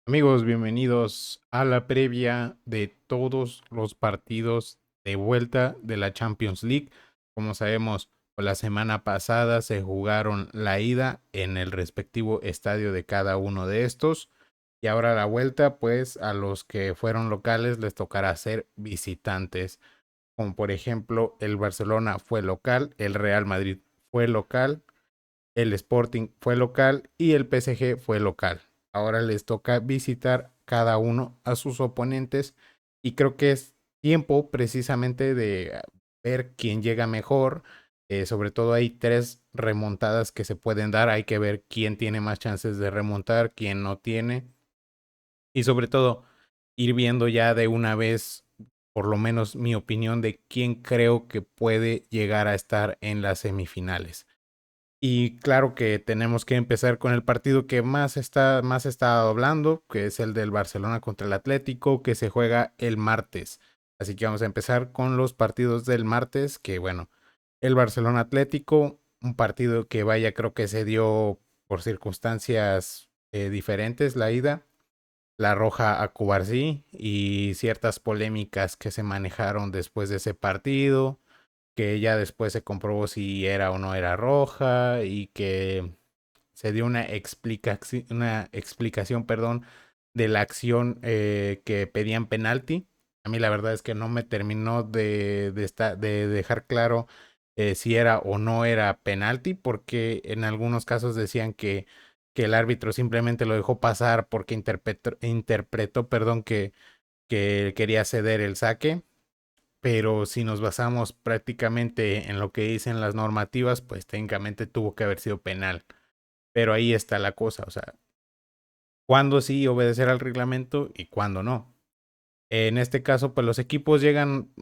Amigos, bienvenidos a la previa de todos los partidos de vuelta de la Champions League. Como sabemos, la semana pasada se jugaron la ida en el respectivo estadio de cada uno de estos. Y ahora la vuelta, pues a los que fueron locales les tocará ser visitantes. Como por ejemplo, el Barcelona fue local, el Real Madrid fue local, el Sporting fue local y el PSG fue local. Ahora les toca visitar cada uno a sus oponentes y creo que es tiempo precisamente de ver quién llega mejor. Sobre todo hay tres remontadas que se pueden dar. Hay que ver quién tiene más chances de remontar, quién no tiene. Y sobre todo ir viendo ya de una vez, por lo menos mi opinión de quién creo que puede llegar a estar en las semifinales. Y claro que tenemos que empezar con el partido que más está hablando, que es el del Barcelona contra el Atlético, que se juega el martes. Así que vamos a empezar con los partidos del martes, que bueno, el Barcelona Atlético, un partido que vaya, creo que se dio por circunstancias diferentes la ida, la roja a Cubarsí y ciertas polémicas que se manejaron después de ese partido, que ya después se comprobó si era o no era roja y que se dio una explicación, perdón, de la acción que pedían penalti. A mí la verdad es que no me terminó de dejar claro si era o no era penalti, porque en algunos casos decían que el árbitro simplemente lo dejó pasar porque interpretó perdón, que quería ceder el saque, pero si nos basamos prácticamente en lo que dicen las normativas, pues técnicamente tuvo que haber sido penal. Pero ahí está la cosa, o sea, cuándo sí obedecer al reglamento y cuándo no. En este caso, pues los equipos llegan,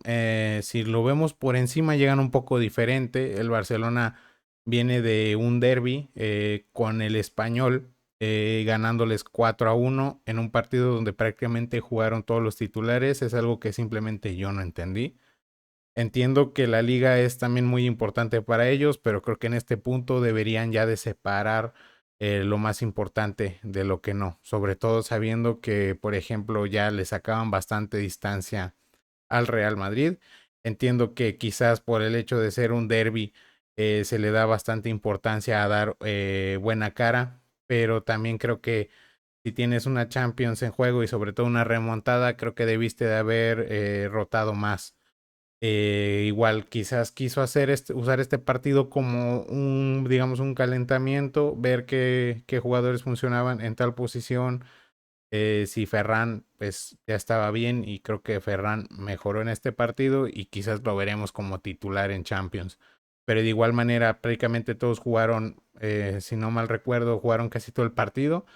si lo vemos por encima, llegan un poco diferente. El Barcelona viene de un derby con el Español, ganándoles 4-1 en un partido donde prácticamente jugaron todos los titulares. Es algo que simplemente yo no entendí. Entiendo que la liga es también muy importante para ellos, pero creo que en este punto deberían ya de separar lo más importante de lo que no, sobre todo sabiendo que, por ejemplo, ya le sacaban bastante distancia al Real Madrid. Entiendo que quizás por el hecho de ser un derby se le da bastante importancia a dar buena cara, pero también creo que si tienes una Champions en juego y sobre todo una remontada, creo que debiste de haber rotado más. Igual quizás quiso usar este partido como un, digamos, un calentamiento, ver qué jugadores funcionaban en tal posición. Si Ferran pues ya estaba bien y creo que Ferran mejoró en este partido y quizás lo veremos como titular en Champions. Pero de igual manera prácticamente todos jugaron, si no mal recuerdo, jugaron casi todo el partido,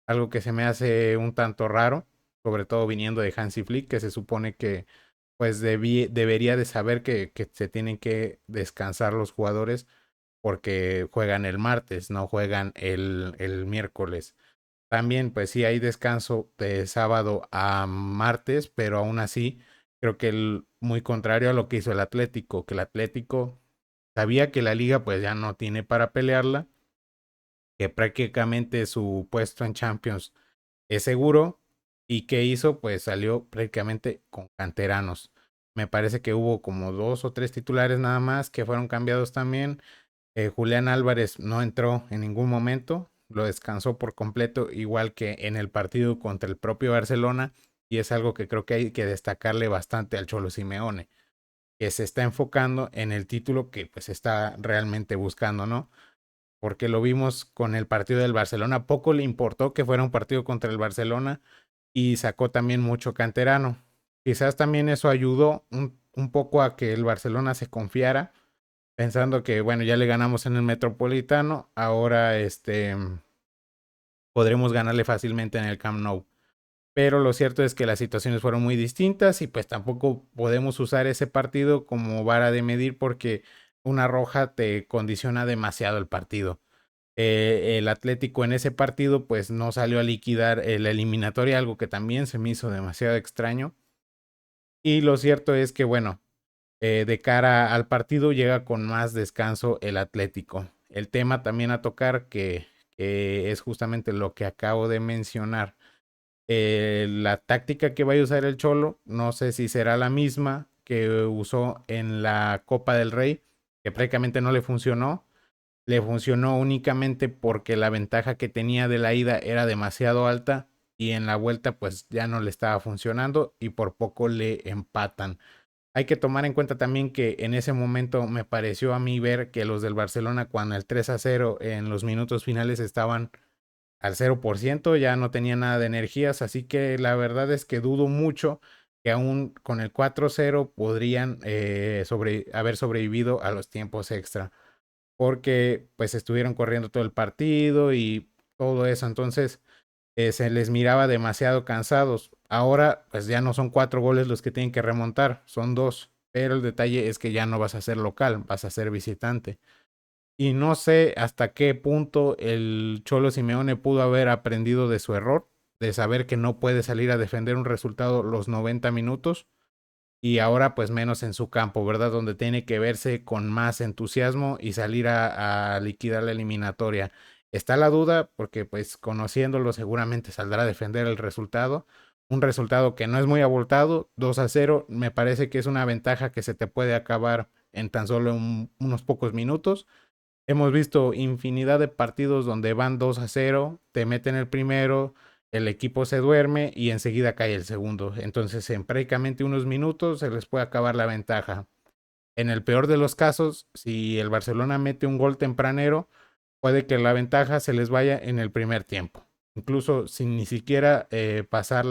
algo que se me hace un tanto raro, sobre todo viniendo de Hansi Flick, que se supone que pues debería de saber que se tienen que descansar los jugadores porque juegan el martes, no juegan el miércoles. También, pues sí hay descanso de sábado a martes, pero aún así creo que muy contrario a lo que hizo el Atlético, que el Atlético sabía que la liga pues ya no tiene para pelearla, que prácticamente su puesto en Champions es seguro y que hizo pues salió prácticamente con canteranos. Me parece que hubo como dos o tres titulares nada más que fueron cambiados también. Julián Álvarez no entró en ningún momento, lo descansó por completo, igual que en el partido contra el propio Barcelona, y es algo que creo que hay que destacarle bastante al Cholo Simeone, que se está enfocando en el título que pues está realmente buscando, ¿no? Porque lo vimos con el partido del Barcelona, poco le importó que fuera un partido contra el Barcelona y sacó también mucho canterano. Quizás también eso ayudó un poco a que el Barcelona se confiara pensando que, bueno, ya le ganamos en el Metropolitano, ahora podremos ganarle fácilmente en el Camp Nou. Pero lo cierto es que las situaciones fueron muy distintas y pues tampoco podemos usar ese partido como vara de medir porque una roja te condiciona demasiado el partido. El Atlético en ese partido pues no salió a liquidar la eliminatoria, algo que también se me hizo demasiado extraño. Y lo cierto es que, bueno, de cara al partido llega con más descanso el Atlético. El tema también a tocar que es justamente lo que acabo de mencionar. La táctica que vaya a usar el Cholo, no sé si será la misma que usó en la Copa del Rey, que prácticamente no le funcionó. Le funcionó únicamente porque la ventaja que tenía de la ida era demasiado alta y en la vuelta pues ya no le estaba funcionando y por poco le empatan. Hay que tomar en cuenta también que en ese momento me pareció a mí ver que los del Barcelona, cuando el 3-0 en los minutos finales estaban al 0%, ya no tenía nada de energías, así que la verdad es que dudo mucho que aún con el 4-0 podrían haber sobrevivido a los tiempos extra, porque pues estuvieron corriendo todo el partido y todo eso, entonces se les miraba demasiado cansados. Ahora pues ya no son 4 goles los que tienen que remontar, son 2, pero el detalle es que ya no vas a ser local, vas a ser visitante. Y no sé hasta qué punto el Cholo Simeone pudo haber aprendido de su error, de saber que no puede salir a defender un resultado los 90 minutos y ahora pues menos en su campo, ¿verdad? Donde tiene que verse con más entusiasmo y salir a liquidar la eliminatoria. Está la duda porque pues conociéndolo seguramente saldrá a defender el resultado. Un resultado que no es muy abultado, 2-0, me parece que es una ventaja que se te puede acabar en tan solo unos pocos minutos. Hemos visto infinidad de partidos donde van 2-0, te meten el primero, el equipo se duerme y enseguida cae el segundo. Entonces, en prácticamente unos minutos se les puede acabar la ventaja. En el peor de los casos, si el Barcelona mete un gol tempranero, puede que la ventaja se les vaya en el primer tiempo, incluso sin ni siquiera pasar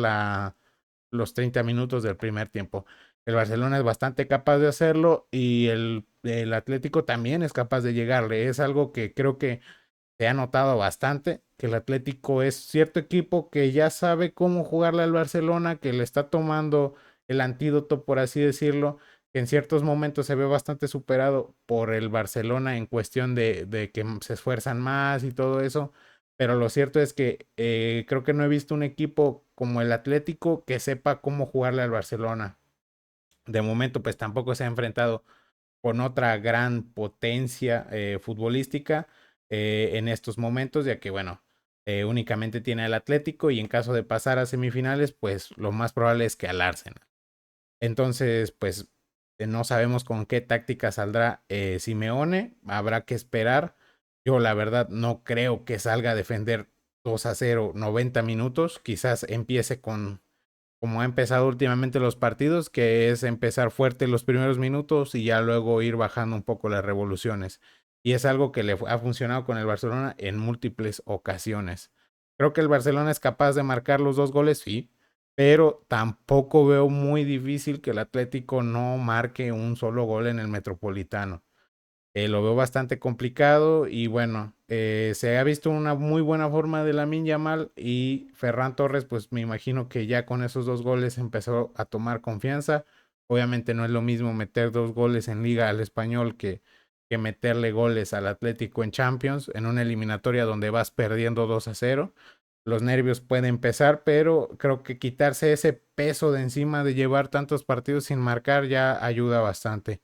los 30 minutos del primer tiempo. El Barcelona es bastante capaz de hacerlo y el Atlético también es capaz de llegarle. Es algo que creo que se ha notado bastante, que el Atlético es cierto equipo que ya sabe cómo jugarle al Barcelona, que le está tomando el antídoto, por así decirlo, que en ciertos momentos se ve bastante superado por el Barcelona en cuestión de que se esfuerzan más y todo eso. Pero lo cierto es que creo que no he visto un equipo como el Atlético que sepa cómo jugarle al Barcelona. De momento, pues tampoco se ha enfrentado con otra gran potencia futbolística en estos momentos, ya que, bueno, únicamente tiene al Atlético y en caso de pasar a semifinales, pues lo más probable es que al Arsenal. Entonces, pues no sabemos con qué táctica saldrá Simeone, habrá que esperar. Yo la verdad no creo que salga a defender 2-0 90 minutos, quizás empiece con como ha empezado últimamente los partidos, que es empezar fuerte los primeros minutos y ya luego ir bajando un poco las revoluciones. Y es algo que le ha funcionado con el Barcelona en múltiples ocasiones. Creo que el Barcelona es capaz de marcar los 2 goles, sí, pero tampoco veo muy difícil que el Atlético no marque un solo gol en el Metropolitano. Lo veo bastante complicado y bueno, se ha visto una muy buena forma de Lamine Yamal y Ferran Torres, pues me imagino que ya con esos 2 goles empezó a tomar confianza. Obviamente no es lo mismo meter 2 goles en Liga al Español que meterle goles al Atlético en Champions, en una eliminatoria donde vas perdiendo 2-0. Los nervios pueden empezar, pero creo que quitarse ese peso de encima de llevar tantos partidos sin marcar ya ayuda bastante.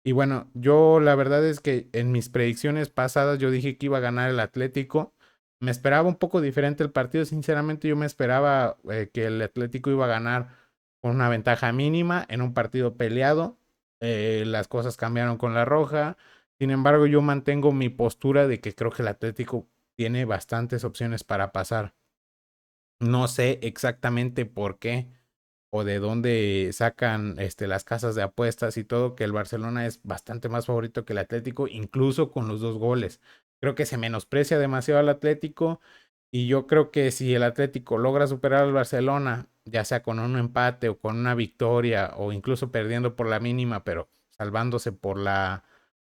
Y bueno, yo la verdad es que en mis predicciones pasadas yo dije que iba a ganar el Atlético. Me esperaba un poco diferente el partido. Sinceramente, yo me esperaba que el Atlético iba a ganar con una ventaja mínima en un partido peleado. Las cosas cambiaron con la Roja. Sin embargo, yo mantengo mi postura de que creo que el Atlético tiene bastantes opciones para pasar. No sé exactamente por qué o de dónde sacan las casas de apuestas y todo, que el Barcelona es bastante más favorito que el Atlético, incluso con los 2 goles. Creo que se menosprecia demasiado al Atlético y yo creo que si el Atlético logra superar al Barcelona, ya sea con un empate o con una victoria o incluso perdiendo por la mínima, pero salvándose por la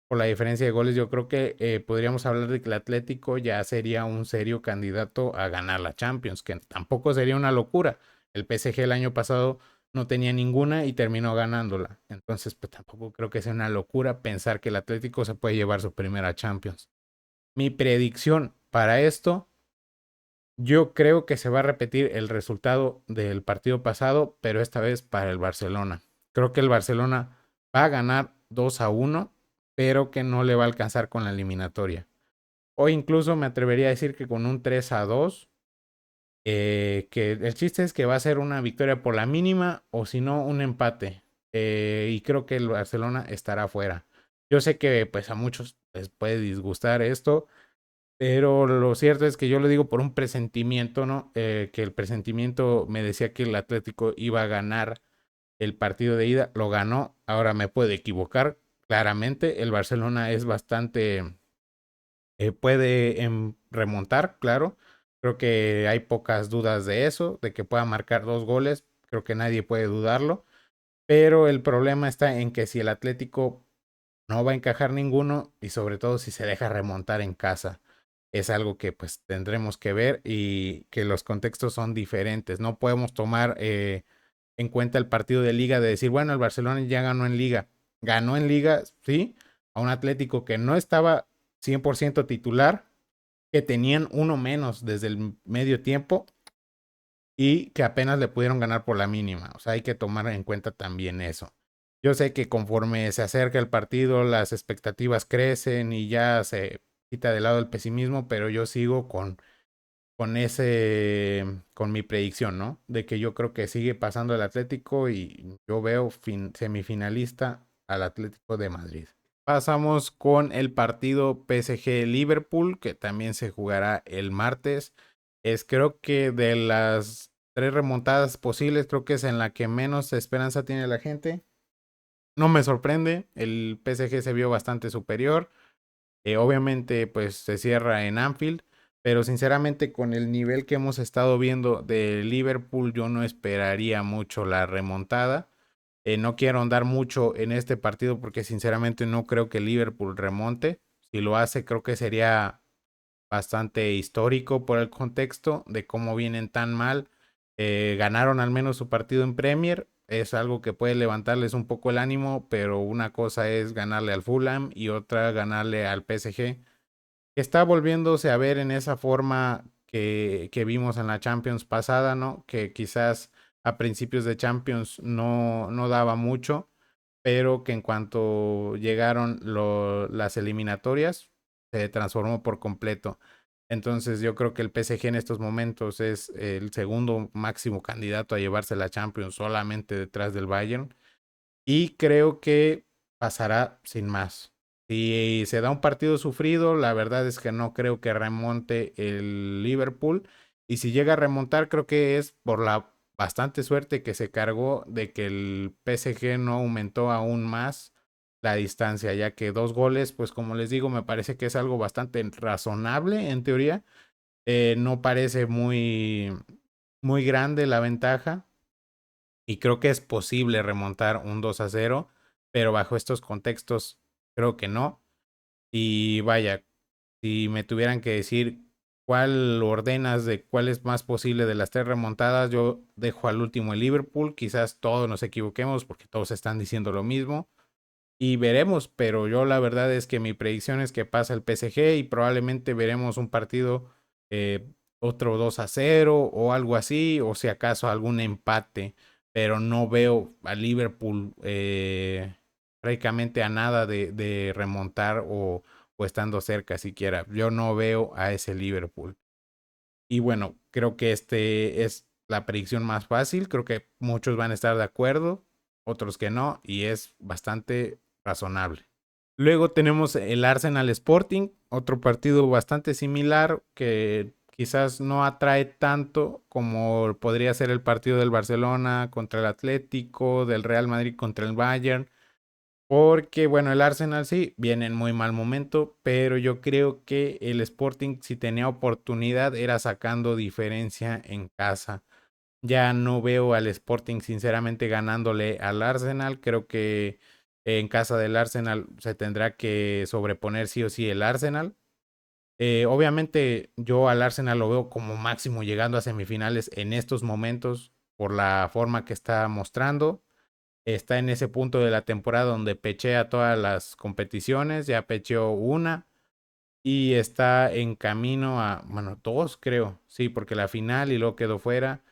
diferencia de goles, yo creo que podríamos hablar de que el Atlético ya sería un serio candidato a ganar la Champions, que tampoco sería una locura. El PSG el año pasado no tenía ninguna y terminó ganándola. Entonces, pues tampoco creo que sea una locura pensar que el Atlético se puede llevar su primera Champions. Mi predicción para esto, yo creo que se va a repetir el resultado del partido pasado, pero esta vez para el Barcelona. Creo que el Barcelona va a ganar 2-1, pero que no le va a alcanzar con la eliminatoria. O incluso me atrevería a decir que con un 3-2 Que el chiste es que va a ser una victoria por la mínima o si no un empate. Y creo que el Barcelona estará fuera. Yo sé que pues a muchos les puede disgustar esto, pero lo cierto es que yo lo digo por un presentimiento, ¿no? Que el presentimiento me decía que el Atlético iba a ganar el partido de ida, lo ganó, ahora me puede equivocar, claramente, el Barcelona es bastante, puede remontar, claro, creo que hay pocas dudas de eso, de que pueda marcar 2 goles, creo que nadie puede dudarlo, pero el problema está en que si el Atlético no va a encajar ninguno y sobre todo si se deja remontar en casa. Es algo que pues tendremos que ver y que los contextos son diferentes. No podemos tomar en cuenta el partido de liga de decir, bueno, el Barcelona ya ganó en liga. Ganó en liga, sí, a un Atlético que no estaba 100% titular, que tenían uno menos desde el medio tiempo y que apenas le pudieron ganar por la mínima. O sea, hay que tomar en cuenta también eso. Yo sé que conforme se acerca el partido, las expectativas crecen y ya se quita de lado el pesimismo, pero yo sigo con mi predicción, ¿no? De que yo creo que sigue pasando el Atlético y yo veo semifinalista al Atlético de Madrid. Pasamos con el partido PSG-Liverpool, que también se jugará el martes. Es creo que de las 3 remontadas posibles, creo que es en la que menos esperanza tiene la gente. No me sorprende, el PSG se vio bastante superior. Obviamente, pues se cierra en Anfield, pero sinceramente con el nivel que hemos estado viendo de Liverpool, yo no esperaría mucho la remontada. No quiero andar mucho en este partido porque sinceramente no creo que Liverpool remonte. Si lo hace, creo que sería bastante histórico por el contexto de cómo vienen tan mal. Ganaron al menos su partido en Premier. Es algo que puede levantarles un poco el ánimo, pero una cosa es ganarle al Fulham y otra ganarle al PSG, que está volviéndose a ver en esa forma que vimos en la Champions pasada, ¿no? Que quizás a principios de Champions no daba mucho, pero que en cuanto llegaron las eliminatorias, se transformó por completo. Entonces yo creo que el PSG en estos momentos es el segundo máximo candidato a llevarse la Champions solamente detrás del Bayern y creo que pasará sin más. Si se da un partido sufrido, la verdad es que no creo que remonte el Liverpool. Y si llega a remontar, creo que es por la bastante suerte que se cargó de que el PSG no aumentó aún más la distancia, ya que 2 goles, pues como les digo, me parece que es algo bastante razonable en teoría. No parece muy grande la ventaja y creo que es posible remontar un 2-0, pero bajo estos contextos creo que no. Y vaya, si me tuvieran que decir cuál ordenas de cuál es más posible de las 3 remontadas, yo dejo al último el Liverpool. Quizás todos nos equivoquemos porque todos están diciendo lo mismo. Y veremos, pero yo la verdad es que mi predicción es que pasa el PSG y probablemente veremos un partido, eh, otro 2-0 o algo así, o si acaso algún empate, pero no veo a Liverpool prácticamente a nada de remontar o estando cerca siquiera. Yo no veo a ese Liverpool. Y bueno, creo que este es la predicción más fácil. Creo que muchos van a estar de acuerdo, otros que no, y es bastante razonable. Luego tenemos el Arsenal Sporting, otro partido bastante similar que quizás no atrae tanto como podría ser el partido del Barcelona contra el Atlético, del Real Madrid contra el Bayern. Porque, bueno, el Arsenal sí viene en muy mal momento, pero yo creo que el Sporting, si tenía oportunidad, era sacando diferencia en casa. Ya no veo al Sporting, sinceramente, ganándole al Arsenal. Creo que en casa del Arsenal se tendrá que sobreponer sí o sí el Arsenal. Obviamente, yo al Arsenal lo veo como máximo llegando a semifinales en estos momentos por la forma que está mostrando. Está en ese punto de la temporada donde pechea todas las competiciones, ya pecheó una y está en camino a, bueno, dos creo, sí, porque la final y luego quedó fuera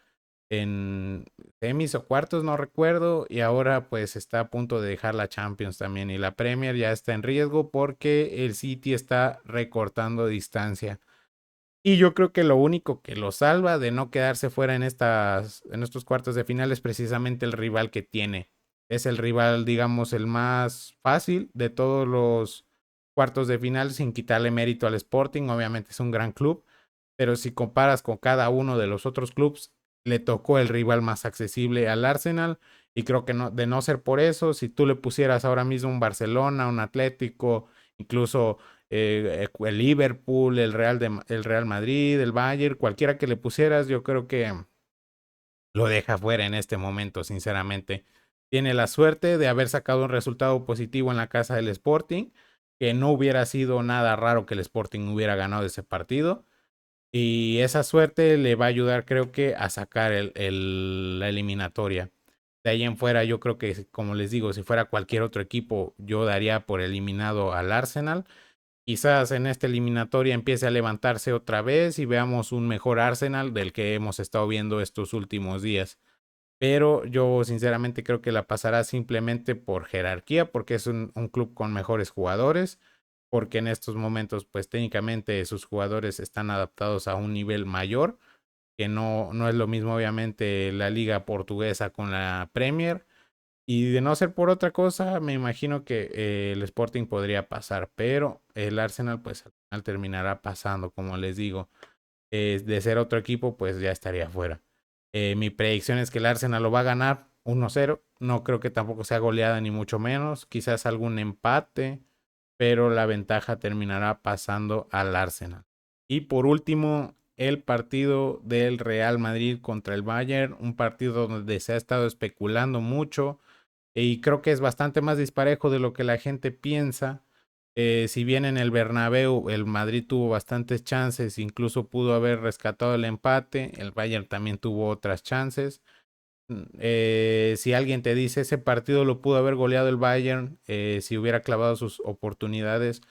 en semis o cuartos, no recuerdo, y ahora pues está a punto de dejar la Champions también y la Premier ya está en riesgo porque el City está recortando distancia. Y yo creo que lo único que lo salva de no quedarse fuera en estos cuartos de final es precisamente el rival que tiene. Es el rival, digamos, el más fácil de todos los cuartos de final, sin quitarle mérito al Sporting. Obviamente es un gran club, pero si comparas con cada uno de los otros clubes, le tocó el rival más accesible al Arsenal. Y creo que no, de no ser por eso, si tú le pusieras ahora mismo un Barcelona, un Atlético, incluso el Liverpool, el Real Madrid, el Bayern, cualquiera que le pusieras, yo creo que lo deja fuera en este momento, sinceramente. Tiene la suerte de haber sacado un resultado positivo en la casa del Sporting, que no hubiera sido nada raro que el Sporting hubiera ganado ese partido. Y esa suerte le va a ayudar, creo que, a sacar la eliminatoria. De ahí en fuera, yo creo que, como les digo, si fuera cualquier otro equipo, yo daría por eliminado al Arsenal. Quizás en esta eliminatoria empiece a levantarse otra vez y veamos un mejor Arsenal del que hemos estado viendo estos últimos días. Pero yo sinceramente creo que la pasará simplemente por jerarquía, porque es un club con mejores jugadores, porque en estos momentos pues técnicamente sus jugadores están adaptados a un nivel mayor, que no es lo mismo obviamente la liga portuguesa con la Premier. Y de no ser por otra cosa, me imagino que el Sporting podría pasar, pero el Arsenal pues al final terminará pasando, como les digo. De ser otro equipo, pues ya estaría fuera. Mi predicción es que el Arsenal lo va a ganar 1-0. No creo que tampoco sea goleada ni mucho menos. Quizás algún empate, pero la ventaja terminará pasando al Arsenal. Y por último, el partido del Real Madrid contra el Bayern, un partido donde se ha estado especulando mucho y creo que es bastante más disparejo de lo que la gente piensa. Si bien en el Bernabéu el Madrid tuvo bastantes chances, incluso pudo haber rescatado el empate, el Bayern también tuvo otras chances. Si alguien te dice ese partido lo pudo haber goleado el Bayern si hubiera clavado sus oportunidades,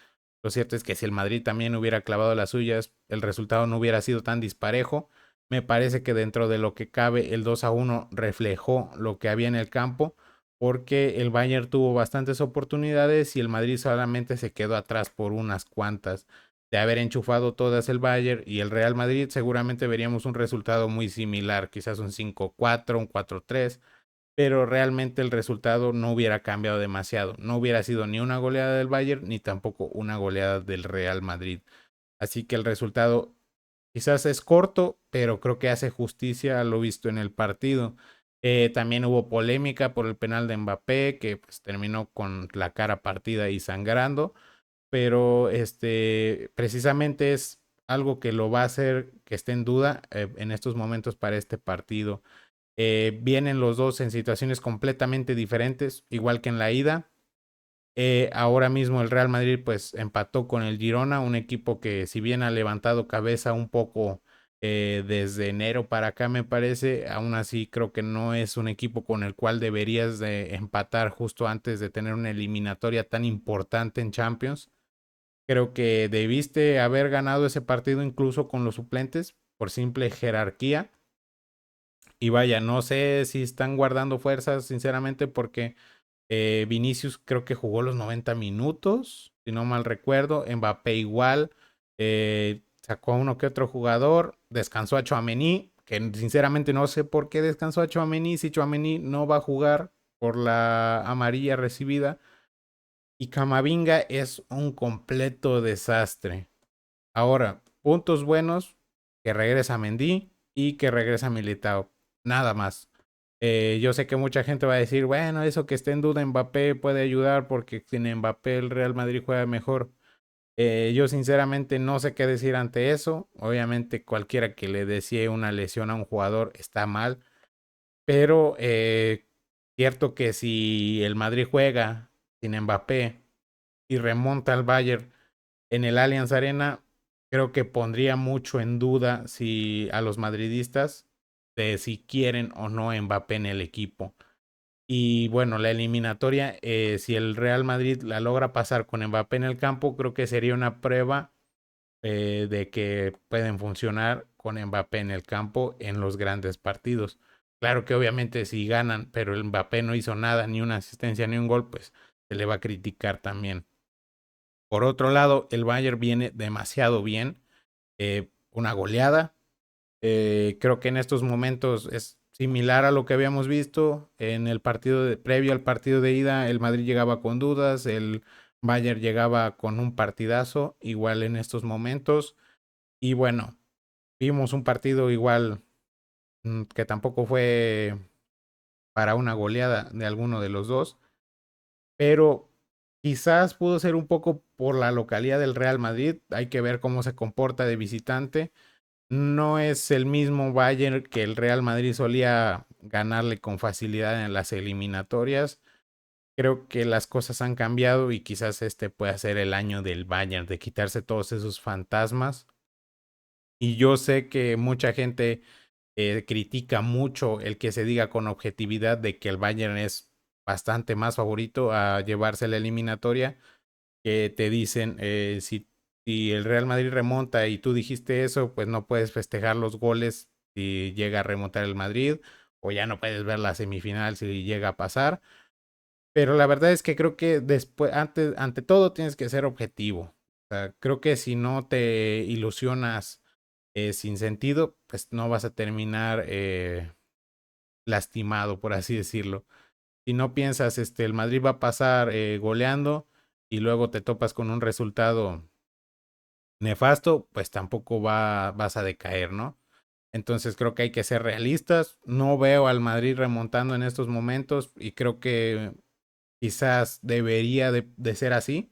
lo cierto es que si el Madrid también hubiera clavado las suyas, el resultado no hubiera sido tan disparejo. Me parece que dentro de lo que cabe el 2-1 reflejó lo que había en el campo, porque el Bayern tuvo bastantes oportunidades y el Madrid solamente se quedó atrás por unas cuantas. De haber enchufado todas el Bayern y el Real Madrid, seguramente veríamos un resultado muy similar, quizás un 5-4, un 4-3, pero realmente el resultado no hubiera cambiado demasiado. No hubiera sido ni una goleada del Bayern ni tampoco una goleada del Real Madrid. Así que el resultado quizás es corto, pero creo que hace justicia a lo visto en el partido. También hubo polémica por el penal de Mbappé, que pues, terminó con la cara partida y sangrando, pero precisamente es algo que lo va a hacer que esté en duda en estos momentos para este partido. Vienen los dos en situaciones completamente diferentes, igual que en la ida. Ahora mismo el Real Madrid pues empató con el Girona, un equipo que si bien ha levantado cabeza un poco desde enero para acá me parece, aún así creo que no es un equipo con el cual deberías de empatar justo antes de tener una eliminatoria tan importante en Champions. Creo que debiste haber ganado ese partido incluso con los suplentes por simple jerarquía. Y vaya, no sé si están guardando fuerzas, sinceramente, porque Vinicius creo que jugó los 90 minutos, si no mal recuerdo. Mbappé igual. Sacó a uno que otro jugador. Descansó a Tchouaméni, que sinceramente no sé por qué descansó a Tchouaméni si Tchouaméni no va a jugar por la amarilla recibida. Y Camavinga es un completo desastre. Ahora, puntos buenos, que regresa Mendy y que regresa Militao. Nada más. Yo sé que mucha gente va a decir, bueno, eso que esté en duda Mbappé puede ayudar porque sin Mbappé el Real Madrid juega mejor. Yo sinceramente no sé qué decir ante eso. Obviamente cualquiera que le desee una lesión a un jugador está mal. Pero cierto que si el Madrid juega sin Mbappé y remonta al Bayern en el Allianz Arena, creo que pondría mucho en duda si a los madridistas de si quieren o no Mbappé en el equipo. Y bueno, la eliminatoria, si el Real Madrid la logra pasar con Mbappé en el campo, creo que sería una prueba de que pueden funcionar con Mbappé en el campo en los grandes partidos. Claro que obviamente si ganan, pero el Mbappé no hizo nada, ni una asistencia, ni un gol, pues se le va a criticar también. Por otro lado, el Bayern viene demasiado bien. una goleada. Creo que en estos momentos es similar a lo que habíamos visto en el previo al partido de ida. El Madrid llegaba con dudas, el Bayern llegaba con un partidazo, igual en estos momentos. Y bueno, vimos un partido igual que tampoco fue para una goleada de alguno de los dos, pero quizás pudo ser un poco por la localidad del Real Madrid. Hay que ver cómo se comporta de visitante. No es el mismo Bayern que el Real Madrid solía ganarle con facilidad en las eliminatorias. Creo que las cosas han cambiado y quizás este pueda ser el año del Bayern, de quitarse todos esos fantasmas. Y yo sé que mucha gente critica mucho el que se diga con objetividad de que el Bayern es bastante más favorito a llevarse la eliminatoria, que te dicen si el Real Madrid remonta y tú dijiste eso, pues no puedes festejar los goles si llega a remontar el Madrid, o ya no puedes ver la semifinal si llega a pasar. Pero la verdad es que creo que después, ante todo, tienes que ser objetivo. O sea, creo que si no te ilusionas sin sentido, pues no vas a terminar lastimado, por así decirlo. Si no piensas, el Madrid va a pasar goleando y luego te topas con un resultado nefasto, pues tampoco vas a decaer, ¿no? Entonces creo que hay que ser realistas. No veo al Madrid remontando en estos momentos y creo que quizás debería de ser así.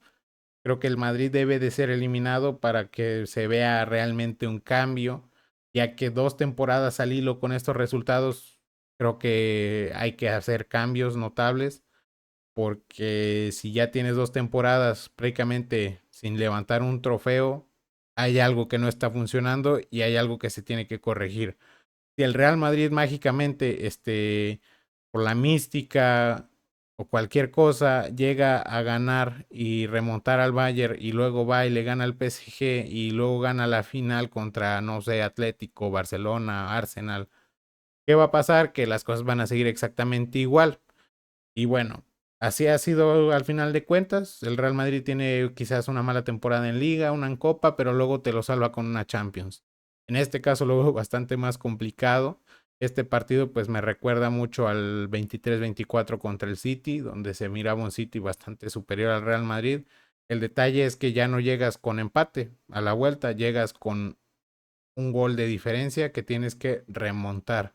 Creo que el Madrid debe de ser eliminado para que se vea realmente un cambio, ya que 2 temporadas al hilo con estos resultados, creo que hay que hacer cambios notables, porque si ya tienes 2 temporadas prácticamente sin levantar un trofeo, hay algo que no está funcionando y hay algo que se tiene que corregir. Si el Real Madrid mágicamente, por la mística o cualquier cosa, llega a ganar y remontar al Bayern y luego va y le gana al PSG y luego gana la final contra, no sé, Atlético, Barcelona, Arsenal, ¿qué va a pasar? Que las cosas van a seguir exactamente igual. Y bueno, así ha sido al final de cuentas. El Real Madrid tiene quizás una mala temporada en Liga, una en Copa, pero luego te lo salva con una Champions. En este caso lo veo bastante más complicado. Este partido pues me recuerda mucho al 23-24 contra el City, donde se miraba un City bastante superior al Real Madrid. El detalle es que ya no llegas con empate a la vuelta, llegas con un gol de diferencia que tienes que remontar.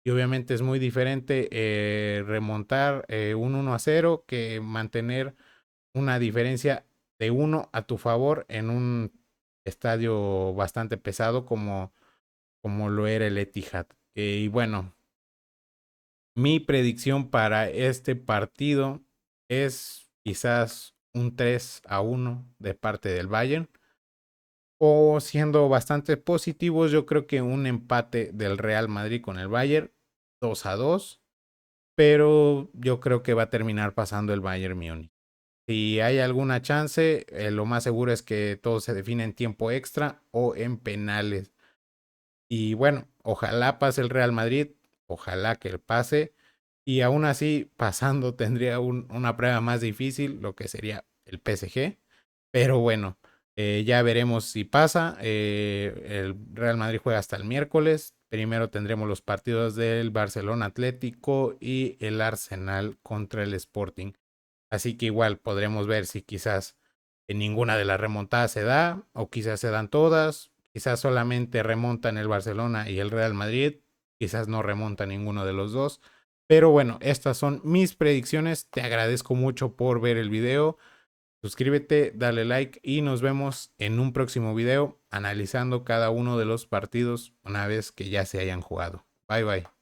Y obviamente es muy diferente remontar un 1-0 que mantener una diferencia de 1 a tu favor en un estadio bastante pesado como lo era el Etihad. Y bueno, mi predicción para este partido es quizás un 3-1 de parte del Bayern. O siendo bastante positivos, yo creo que un empate del Real Madrid con el Bayern, 2-2. Pero yo creo que va a terminar pasando el Bayern Múnich. Si hay alguna chance, lo más seguro es que todo se define en tiempo extra o en penales. Y bueno, ojalá pase el Real Madrid, ojalá que pase. Y aún así, pasando tendría una prueba más difícil, lo que sería el PSG. Pero bueno, ya veremos si pasa. El Real Madrid juega hasta el miércoles. Primero tendremos los partidos del Barcelona Atlético y el Arsenal contra el Sporting. Así que igual podremos ver si quizás en ninguna de las remontadas se da o quizás se dan todas. Quizás solamente remontan el Barcelona y el Real Madrid. Quizás no remonta ninguno de los dos. Pero bueno, estas son mis predicciones. Te agradezco mucho por ver el video. Suscríbete, dale like y nos vemos en un próximo video analizando cada uno de los partidos una vez que ya se hayan jugado. Bye bye.